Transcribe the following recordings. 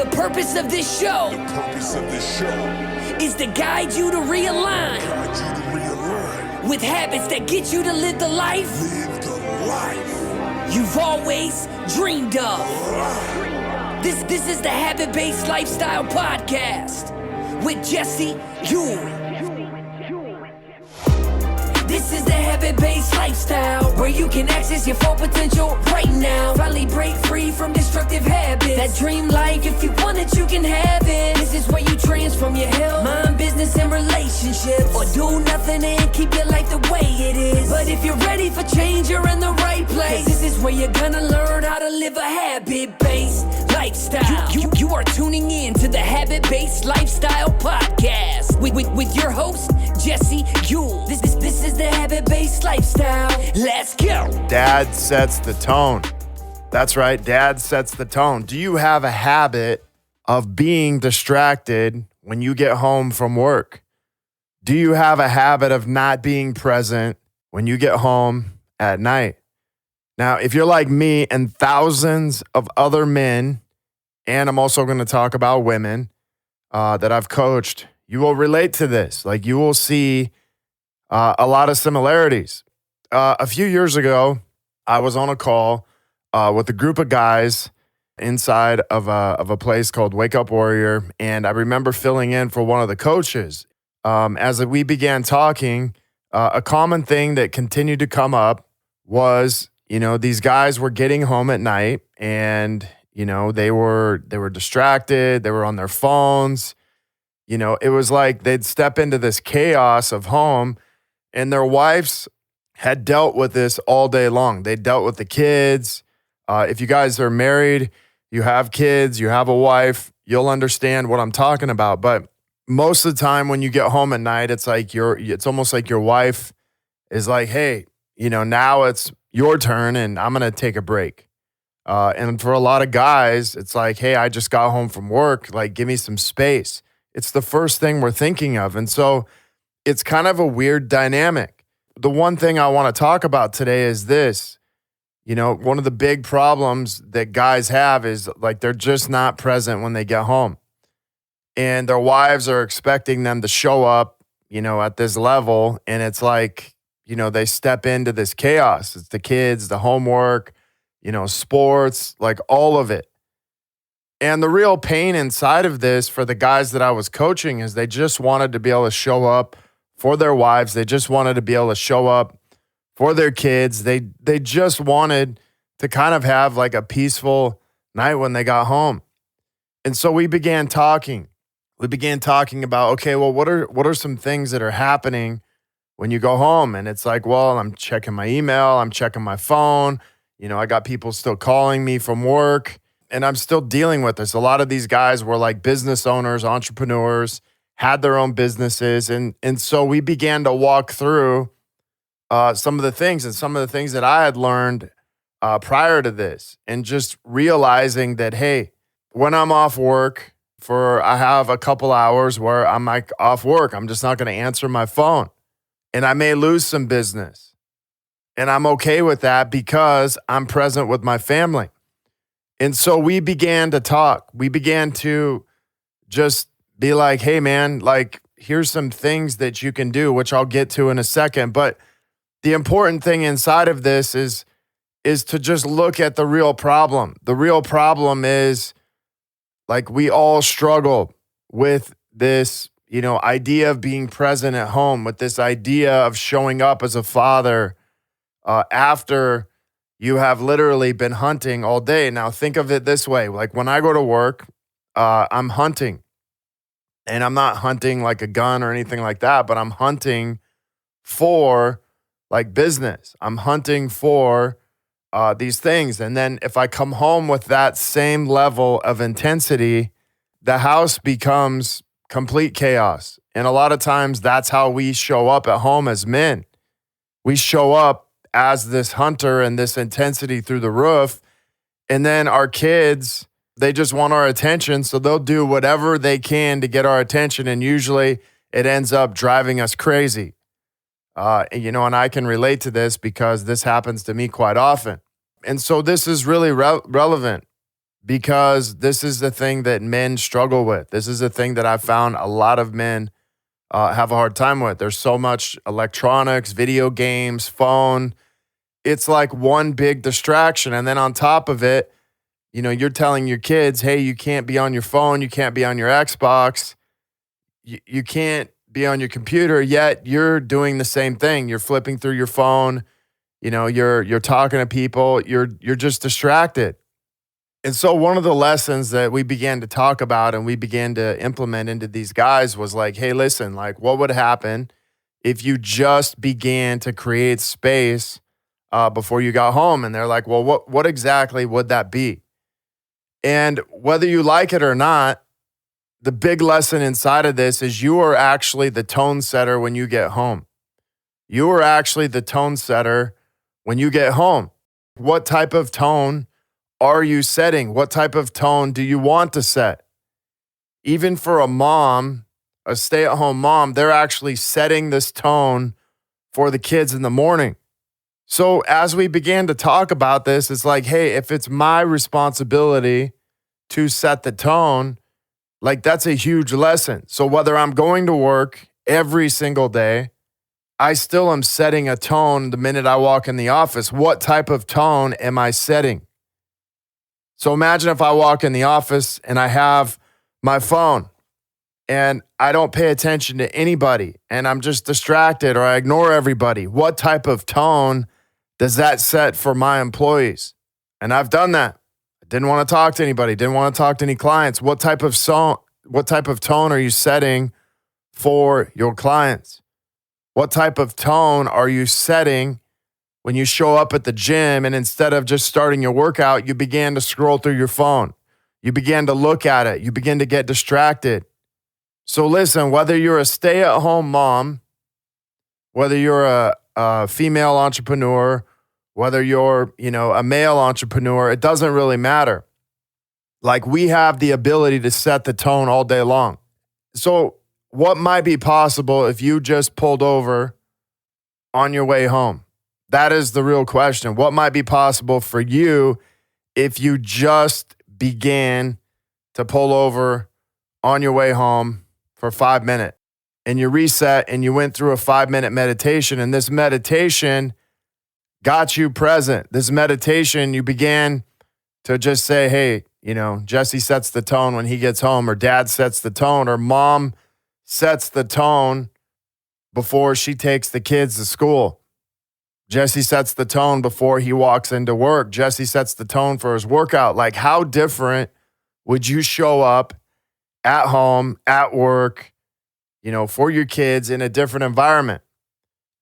The purpose of this show is to guide you to realign with habits that get you to live the life you've always dreamed of. This is the Habit-Based Lifestyle Podcast with Jesse Ewing. This is the Habit-Based Lifestyle, where you can access your full potential right now. Finally break free from destructive habits. That dream life, if you want it, you can have it. This is where you transform your health, mind, business, and relationships. Or do nothing and keep your life the way it is. But if you're ready for change, you're in the right place. This is where you're gonna learn how to live a habit-based lifestyle. You are tuning in to the Habit-Based Lifestyle Podcast with your host, Jesse Ewing. This is the Habit-Based Lifestyle. Let's go. Dad sets the tone. That's right. Dad sets the tone. Do you have a habit of being distracted when you get home from work? Do you have a habit of not being present when you get home at night? Now, if you're like me and thousands of other men, and I'm also going to talk about women that I've coached, you will relate to this. Like, you will see a lot of similarities. A few years ago, I was on a call with a group of guys inside of a place called Wake Up Warrior, and I remember filling in for one of the coaches. As we began talking, a common thing that continued to come up was, these guys were getting home at night, and they were distracted. They were on their phones. It was like they'd step into this chaos of home, and their wives had dealt with this all day long. They dealt with the kids. If you guys are married, you have kids, you have a wife, you'll understand what I'm talking about. But most of the time when you get home at night, it's almost like your wife is like, hey, now it's your turn and I'm going to take a break. And for a lot of guys, it's like, hey, I just got home from work. Like, give me some space. It's the first thing we're thinking of. And so it's kind of a weird dynamic. The one thing I want to talk about today is this. One of the big problems that guys have is like they're just not present when they get home. And their wives are expecting them to show up, at this level. And it's like, they step into this chaos. It's the kids, the homework, sports, like all of it. And the real pain inside of this for the guys that I was coaching is they just wanted to be able to show up for their wives. They just wanted to be able to show up for their kids. They just wanted to kind of have like a peaceful night when they got home. And so we began talking. We began talking about, okay, well, what are some things that are happening when you go home? And it's like, well, I'm checking my email. I'm checking my phone. I got people still calling me from work, and I'm still dealing with this. A lot of these guys were like business owners, entrepreneurs, had their own businesses. And so we began to walk through some of the things that I had learned prior to this, and just realizing that, hey, when I'm off work I have a couple hours where I'm like off work, I'm just not going to answer my phone, and I may lose some business. And I'm okay with that because I'm present with my family. And so we began to talk. We began to just be like, hey, man, like, here's some things that you can do, which I'll get to in a second. But the important thing inside of this is to just look at the real problem. The real problem is, like, we all struggle with this, idea of being present at home, with this idea of showing up as a father after you have literally been hunting all day. Now, think of it this way. Like, when I go to work, I'm hunting. And I'm not hunting like a gun or anything like that, but I'm hunting for like business. I'm hunting for these things. And then if I come home with that same level of intensity, the house becomes complete chaos. And a lot of times that's how we show up at home as men. We show up as this hunter and this intensity through the roof. And then our kids, they just want our attention. So they'll do whatever they can to get our attention. And usually it ends up driving us crazy. And I can relate to this because this happens to me quite often. And so this is really relevant. because this is the thing that men struggle with. This is the thing that I found a lot of men have a hard time with. There's so much electronics, video games, phone. It's like one big distraction. And then on top of it, you're telling your kids, hey, you can't be on your phone. You can't be on your Xbox. You can't be on your computer, yet you're doing the same thing. You're flipping through your phone. You're talking to people. You're just distracted. And so one of the lessons that we began to talk about and we began to implement into these guys was like, hey, listen, like what would happen if you just began to create space before you got home? And they're like, well, what exactly would that be? And whether you like it or not, the big lesson inside of this is you are actually the tone setter when you get home. You are actually the tone setter when you get home. What type of tone are you setting? What type of tone do you want to set? Even for a mom, a stay-at-home mom, they're actually setting this tone for the kids in the morning. So as we began to talk about this, it's like, hey, if it's my responsibility to set the tone, like that's a huge lesson. So whether I'm going to work every single day, I still am setting a tone the minute I walk in the office. What type of tone am I setting? So imagine if I walk in the office and I have my phone and I don't pay attention to anybody and I'm just distracted or I ignore everybody. What type of tone does that set for my employees? And I've done that. I didn't want to talk to anybody, didn't want to talk to any clients. What type of tone are you setting for your clients? What type of tone are you setting when you show up at the gym and instead of just starting your workout, you began to scroll through your phone? You began to look at it. You begin to get distracted. So listen, whether you're a stay-at-home mom, whether you're a female entrepreneur, whether you're, a male entrepreneur, it doesn't really matter. Like we have the ability to set the tone all day long. So what might be possible if you just pulled over on your way home? That is the real question. What might be possible for you if you just began to pull over on your way home for 5 minutes and you reset and you went through a 5-minute meditation, and this meditation got you present. This meditation, you began to just say, hey, Jesse sets the tone when he gets home, or dad sets the tone, or mom sets the tone before she takes the kids to school. Jesse sets the tone before he walks into work. Jesse sets the tone for his workout. Like, how different would you show up at home, at work, for your kids in a different environment?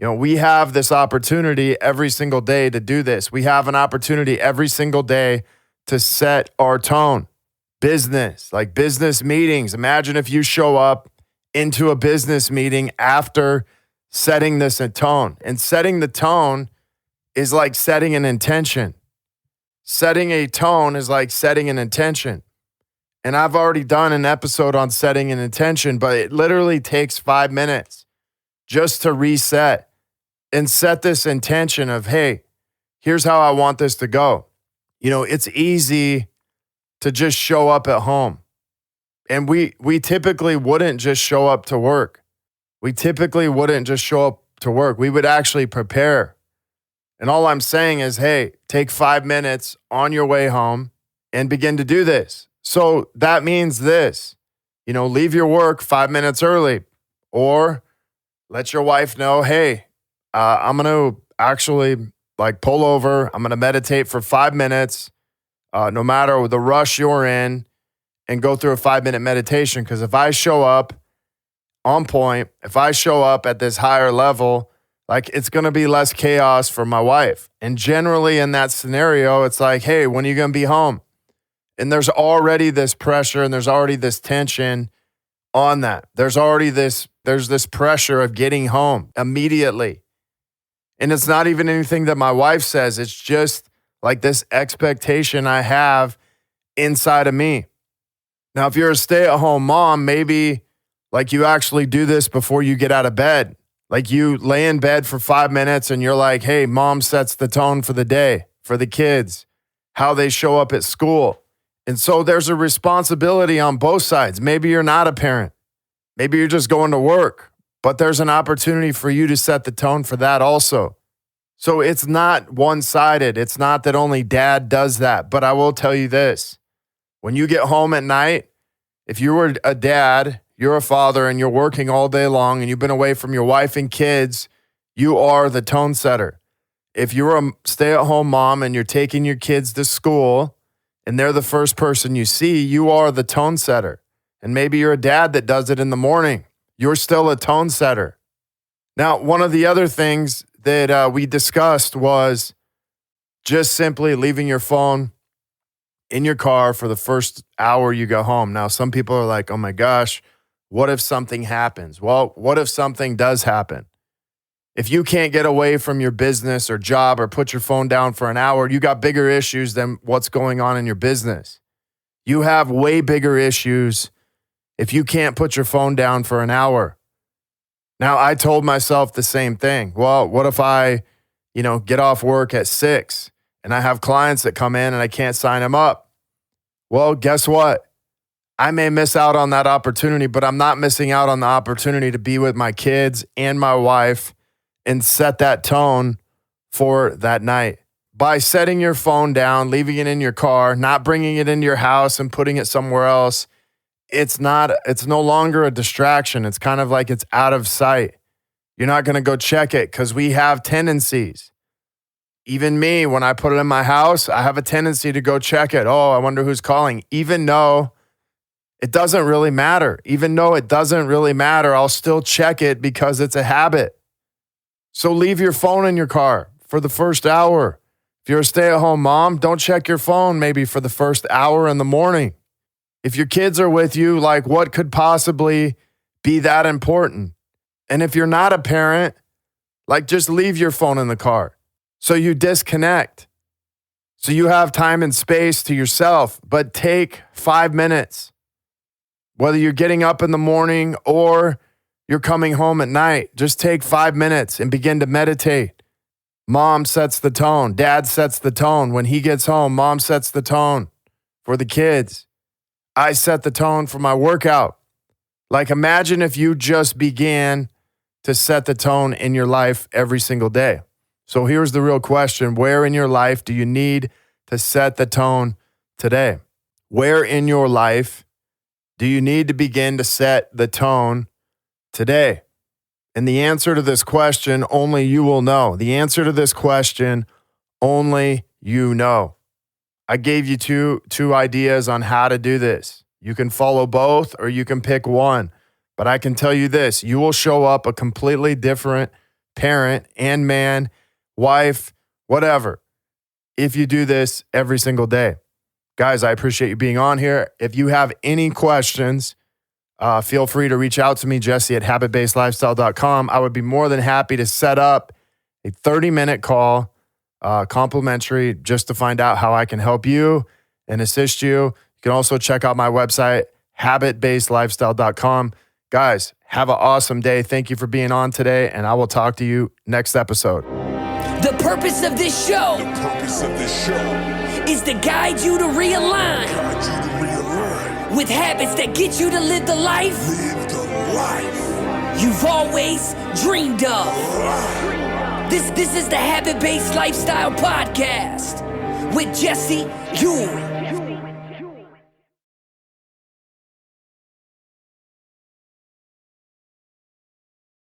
We have this opportunity every single day to do this. We have an opportunity every single day to set our tone. Business, like business meetings. Imagine if you show up into a business meeting after setting this a tone. And setting the tone is like setting an intention. Setting a tone is like setting an intention. And I've already done an episode on setting an intention, but it literally takes 5 minutes just to reset and set this intention of, hey, here's how I want this to go. It's easy to just show up at home. And we typically wouldn't just show up to work. We typically wouldn't just show up to work. We would actually prepare. And all I'm saying is, hey, take 5 minutes on your way home and begin to do this. So that means this, leave your work 5 minutes early, or let your wife know, hey, I'm going to actually pull over. I'm going to meditate for 5 minutes, no matter the rush you're in, and go through a 5-minute meditation. Because if I show up on point, if I show up at this higher level, it's going to be less chaos for my wife. And generally in that scenario, it's like, hey, when are you going to be home? And there's already this pressure and there's already this tension on that. There's this pressure of getting home immediately. And it's not even anything that my wife says. It's just like this expectation I have inside of me. Now, if you're a stay-at-home mom, maybe you actually do this before you get out of bed. You lay in bed for 5 minutes and you're like, hey, mom sets the tone for the day, for the kids, how they show up at school. And so there's a responsibility on both sides. Maybe you're not a parent. Maybe you're just going to work, but there's an opportunity for you to set the tone for that also. So it's not one-sided. It's not that only dad does that. But I will tell you this. When you get home at night, if you were a dad, you're a father, and you're working all day long, and you've been away from your wife and kids, you are the tone setter. If you're a stay-at-home mom and you're taking your kids to school, and they're the first person you see, you are the tone setter. And maybe you're a dad that does it in the morning. You're still a tone setter. Now, one of the other things that we discussed was just simply leaving your phone in your car for the first hour you go home. Now, some people are like, oh my gosh, what if something happens? Well, what if something does happen? If you can't get away from your business or job or put your phone down for an hour, you got bigger issues than what's going on in your business. You have way bigger issues if you can't put your phone down for an hour. Now, I told myself the same thing. Well, what if I, get off work at 6 and I have clients that come in and I can't sign them up? Well, guess what? I may miss out on that opportunity, but I'm not missing out on the opportunity to be with my kids and my wife and set that tone for that night. By setting your phone down, leaving it in your car, not bringing it into your house and putting it somewhere else, it's no longer a distraction. It's kind of like it's out of sight. You're not going to go check it because we have tendencies. Even me, when I put it in my house, I have a tendency to go check it. Oh, I wonder who's calling. Even though it doesn't really matter. I'll still check it because it's a habit. So leave your phone in your car for the first hour. If you're a stay-at-home mom, don't check your phone maybe for the first hour in the morning. If your kids are with you, like what could possibly be that important? And if you're not a parent, like just leave your phone in the car so you disconnect. So you have time and space to yourself, but take 5 minutes. Whether you're getting up in the morning or you're coming home at night, just take 5 minutes and begin to meditate. Mom sets the tone. Dad sets the tone. When he gets home, mom sets the tone for the kids. I set the tone for my workout. Like imagine if you just began to set the tone in your life every single day. So here's the real question. Where in your life do you need to set the tone today? Where in your life do you need to begin to set the tone today? And the answer to this question, only you will know. The answer to this question, only you know. I gave you two ideas on how to do this. You can follow both or you can pick one. But I can tell you this, you will show up a completely different parent and man, wife, whatever, if you do this every single day. Guys, I appreciate you being on here. If you have any questions, feel free to reach out to me, Jesse at habitbasedlifestyle.com. I would be more than happy to set up a 30-minute call, complimentary, just to find out how I can help you and assist you. You can also check out my website, habitbasedlifestyle.com. Guys, have an awesome day. Thank you for being on today, and I will talk to you next episode. The purpose of this show is to guide you to realign with habits that get you to live the life you've always dreamed of. This is the Habit-Based Lifestyle Podcast with Jesse, you.